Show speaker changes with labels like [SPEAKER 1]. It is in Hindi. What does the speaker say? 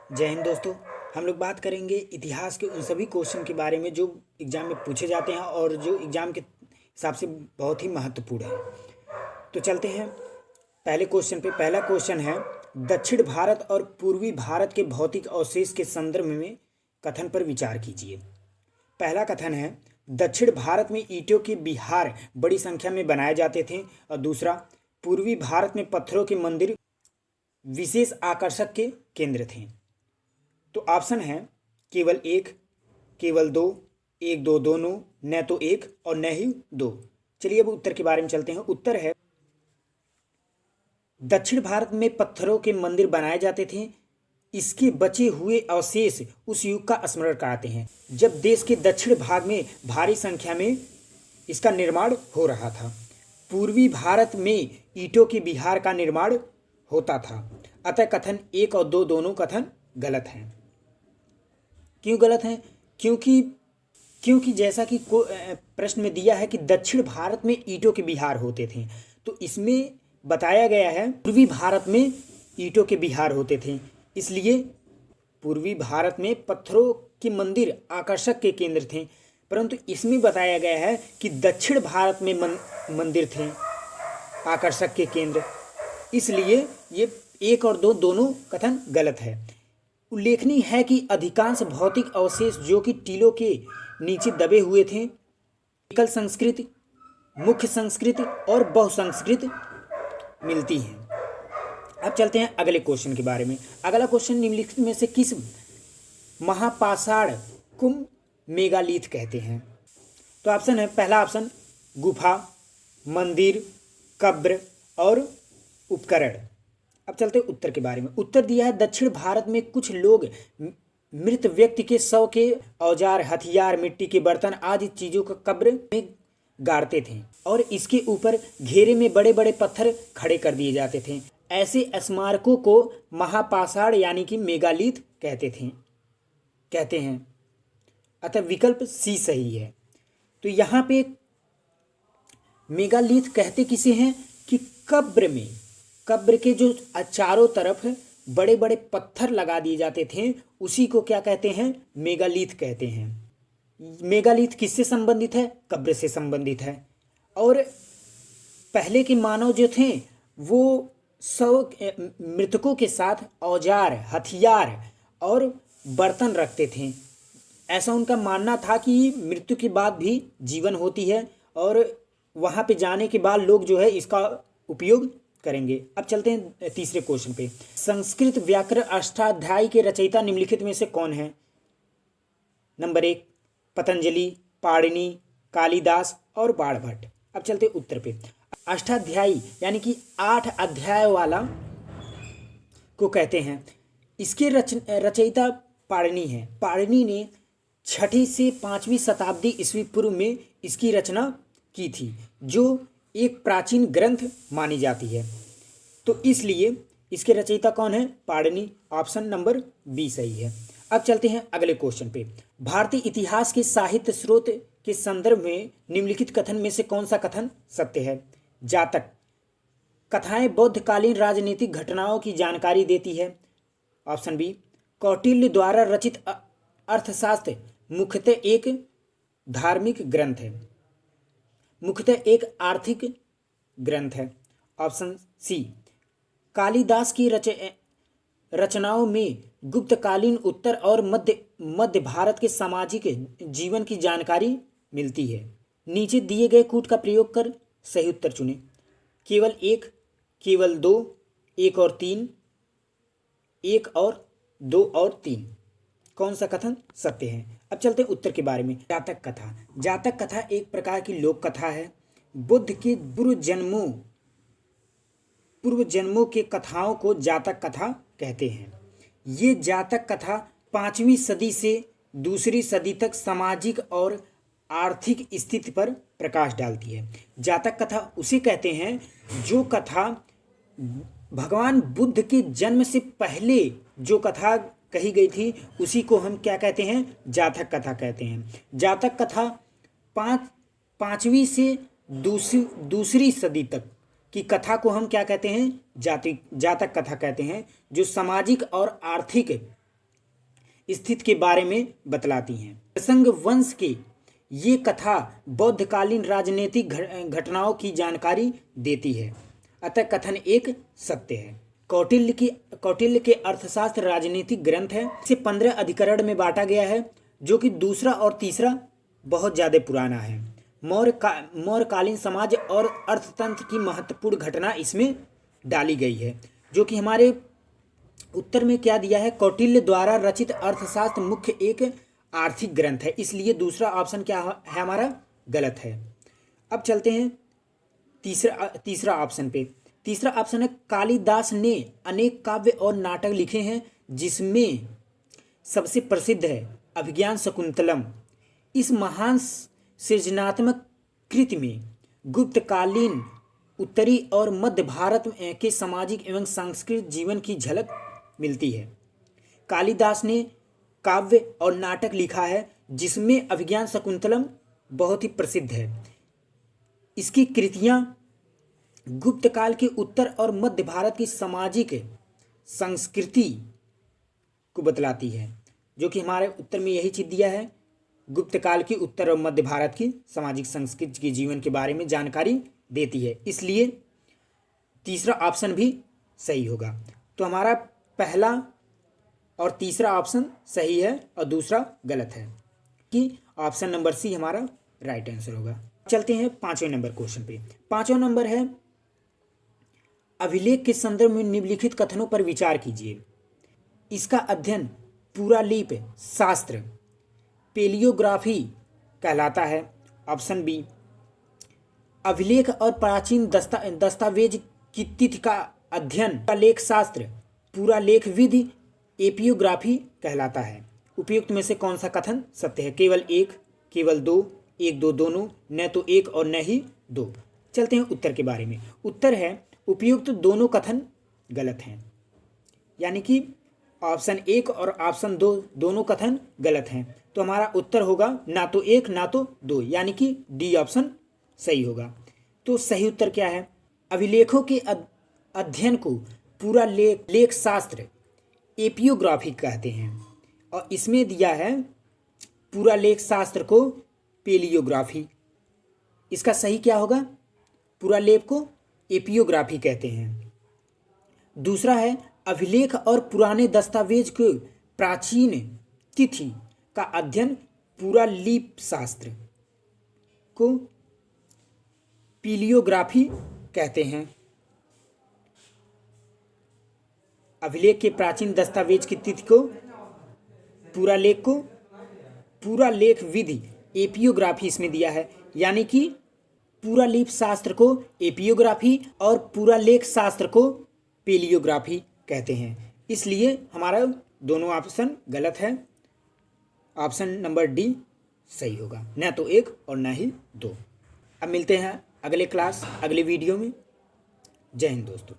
[SPEAKER 1] जय हिंद दोस्तों। हम लोग बात करेंगे इतिहास के उन सभी क्वेश्चन के बारे में जो एग्ज़ाम में पूछे जाते हैं और जो एग्ज़ाम के हिसाब से बहुत ही महत्वपूर्ण है। तो चलते हैं पहले क्वेश्चन पे। पहला क्वेश्चन है, दक्षिण भारत और पूर्वी भारत के भौतिक अवशेष के संदर्भ में कथन पर विचार कीजिए। पहला कथन है, दक्षिण भारत में ईंटों के विहार बड़ी संख्या में बनाए जाते थे। और दूसरा, पूर्वी भारत में पत्थरों के मंदिर विशेष आकर्षक के केंद्र थे। तो ऑप्शन है केवल एक, केवल दो, एक दो दोनों, न तो एक और न ही दो। चलिए अब उत्तर के बारे में चलते हैं। उत्तर है, दक्षिण भारत में पत्थरों के मंदिर बनाए जाते थे। इसके बचे हुए अवशेष उस युग का स्मरण कराते हैं जब देश के दक्षिण भाग में भारी संख्या में इसका निर्माण हो रहा था। पूर्वी भारत में ईंटों के विहार का निर्माण होता था। अतः कथन एक और दो दोनों कथन गलत हैं। क्यों गलत हैं? क्योंकि जैसा कि प्रश्न में दिया है कि दक्षिण भारत में ईंटों के विहार होते थे, तो इसमें बताया गया है पूर्वी भारत में ईंटों के विहार होते थे। इसलिए पूर्वी भारत में पत्थरों के मंदिर आकर्षक के केंद्र थे, परंतु इसमें बताया गया है कि दक्षिण भारत में मंदिर थे आकर्षक के केंद्र। इसलिए ये एक और दो दोनों कथन गलत है। उल्लेखनीय है कि अधिकांश भौतिक अवशेष जो कि टीलों के नीचे दबे हुए थे, एकल संस्कृति, मुख्य संस्कृति और बहुसंस्कृत मिलती हैं। अब चलते हैं अगले क्वेश्चन के बारे में। अगला क्वेश्चन, निम्नलिखित में से किस महापाषाण को मेगालिथ कहते हैं? तो ऑप्शन है, पहला ऑप्शन गुफा, मंदिर, कब्र और उपकरण। अब चलते हैं उत्तर के बारे में। उत्तर दिया है, दक्षिण भारत में कुछ लोग मृत व्यक्ति के शव के औजार, हथियार, मिट्टी के बर्तन आदि चीजों को कब्र में गाड़ते थे और इसके ऊपर घेरे में बड़े बड़े पत्थर खड़े कर दिए जाते थे। ऐसे स्मारकों को महापाषाण यानी कि मेगालिथ कहते हैं। अतः विकल्प सी सही है। तो यहाँ पे मेगालिथ कहते किसे हैं कि कब्र के जो चारों तरफ बड़े बड़े पत्थर लगा दिए जाते थे, उसी को क्या कहते हैं? मेगालिथ कहते हैं। मेगालिथ किससे संबंधित है? कब्र से संबंधित है। और पहले के मानव जो थे वो सब मृतकों के साथ औजार, हथियार और बर्तन रखते थे। ऐसा उनका मानना था कि मृत्यु के बाद भी जीवन होती है और वहाँ पे जाने के बाद लोग जो है इसका उपयोग करेंगे। अब चलते हैं तीसरे क्वेश्चन पे। संस्कृत व्याकरण अष्टाध्यायी के रचयिता निम्नलिखित में से कौन है? नंबर एक, पतंजलि, पाणिनि, कालिदास और बाणभट्ट। अब चलते हैं उत्तर पे। अष्टाध्यायी यानी कि 8 अध्याय वाला को कहते हैं। इसके रचयिता पाणिनि है। पाणिनि ने 6वीं से 5वीं शताब्दी ईस्वी पूर्व में इसकी रचना की थी, जो एक प्राचीन ग्रंथ मानी जाती है। तो इसलिए इसके रचयिता कौन है? पाणिनि। ऑप्शन नंबर बी सही है। अब चलते हैं अगले क्वेश्चन पे। भारतीय इतिहास के साहित्य स्रोत के संदर्भ में निम्नलिखित कथन में से कौन सा कथन सत्य है? जातक कथाएं बौद्धकालीन राजनीतिक घटनाओं की जानकारी देती है। ऑप्शन बी, कौटिल्य द्वारा रचित अर्थशास्त्र मुख्यतः एक धार्मिक ग्रंथ है, मुख्यतः एक आर्थिक ग्रंथ है। ऑप्शन सी, कालिदास की रचनाओं में गुप्तकालीन उत्तर और मध्य भारत के सामाजिक जीवन की जानकारी मिलती है। नीचे दिए गए कूट का प्रयोग कर सही उत्तर चुनें। केवल एक, केवल दो, एक और तीन, एक और दो और तीन। कौन सा कथन सत्य है? अब चलते हैं उत्तर के बारे में। जातक कथा। जातक कथा एक प्रकार की लोक कथा है। बुद्ध के पूर्व जन्मों के कथाओं को जातक कथा कहते हैं। ये जातक कथा 5वीं सदी से 2री सदी तक सामाजिक और आर्थिक स्थिति पर प्रकाश डालती है। जातक कथा उसे कहते हैं जो कथा भगवान बुद्ध के जन्म से पहले जो कथा कही गई थी, उसी को हम क्या कहते हैं? जातक कथा कहते हैं। जातक कथा 5वीं से 2री सदी तक की कथा को हम क्या कहते हैं? जातक कथा कहते हैं, जो सामाजिक और आर्थिक स्थिति के बारे में बतलाती हैं। प्रसंग वंश के ये कथा बौद्धकालीन राजनीतिक घटनाओं की जानकारी देती है, अतः कथन एक सत्य है। कौटिल्य के अर्थशास्त्र राजनीतिक ग्रंथ है। इसे 15 अधिकरण में बांटा गया है, जो कि दूसरा और तीसरा बहुत ज़्यादा पुराना है। मौर्यकालीन समाज और अर्थतंत्र की महत्वपूर्ण घटना इसमें डाली गई है, जो कि हमारे उत्तर में क्या दिया है, कौटिल्य द्वारा रचित अर्थशास्त्र मुख्य एक आर्थिक ग्रंथ है, इसलिए दूसरा ऑप्शन क्या है हमारा, गलत है। अब चलते हैं तीसरा ऑप्शन पे। तीसरा ऑप्शन है कालिदास ने अनेक काव्य और नाटक लिखे हैं, जिसमें सबसे प्रसिद्ध है अभिज्ञान शकुंतलम। इस महान सृजनात्मक कृति में गुप्तकालीन उत्तरी और मध्य भारत के सामाजिक एवं सांस्कृतिक जीवन की झलक मिलती है। कालिदास ने काव्य और नाटक लिखा है, जिसमें अभिज्ञान शकुंतलम बहुत ही प्रसिद्ध है। इसकी कृतियाँ गुप्तकाल के उत्तर और मध्य भारत की सामाजिक संस्कृति को बतलाती है, जो कि हमारे उत्तर में यही चीज़ दिया है, गुप्तकाल की उत्तर और मध्य भारत की सामाजिक संस्कृति के जीवन के बारे में जानकारी देती है, इसलिए तीसरा ऑप्शन भी सही होगा। तो हमारा पहला और तीसरा ऑप्शन सही है और दूसरा गलत है, कि ऑप्शन नंबर सी हमारा राइट आंसर होगा। चलते हैं 5वें नंबर क्वेश्चन पे। 5वां नंबर है, अभिलेख के संदर्भ में निम्नलिखित कथनों पर विचार कीजिए। इसका अध्ययन पुरालिप शास्त्र पेलियोग्राफी कहलाता है। ऑप्शन बी, अभिलेख और प्राचीन दस्तावेज की तिथि का अध्ययन पुरालेख शास्त्र पुरालेख विधि एपियोग्राफी कहलाता है। उपयुक्त में से कौन सा कथन सत्य है? केवल एक, केवल दो, एक दो दोनों, न तो एक और न ही दो। चलते हैं उत्तर के बारे में। उत्तर है उपयुक्त दोनों कथन गलत हैं, यानी कि ऑप्शन एक और ऑप्शन दो दोनों कथन गलत हैं। तो हमारा उत्तर होगा ना तो एक ना तो दो, यानी कि डी ऑप्शन सही होगा। तो सही उत्तर क्या है? अभिलेखों के अध्ययन को पूरा लेख शास्त्र एपियोग्राफी कहते हैं, और इसमें दिया है पूरा लेख शास्त्र को पेलियोग्राफी। इसका सही क्या होगा? पूरा लेख को एपियोग्राफी कहते हैं। दूसरा है अभिलेख और पुराने दस्तावेज के प्राचीन तिथि का अध्ययन पुरालिप शास्त्र को पेलियोग्राफी कहते हैं। अभिलेख के प्राचीन दस्तावेज की तिथि को पुरालेख विधि एपियोग्राफी इसमें दिया है, यानी कि पुरालिप शास्त्र को एपियोग्राफी और पुरालेख शास्त्र को पेलियोग्राफी कहते हैं। इसलिए हमारा दोनों ऑप्शन गलत है। ऑप्शन नंबर डी सही होगा, न तो एक और न ही दो। अब मिलते हैं अगले वीडियो में। जय हिंद दोस्तों।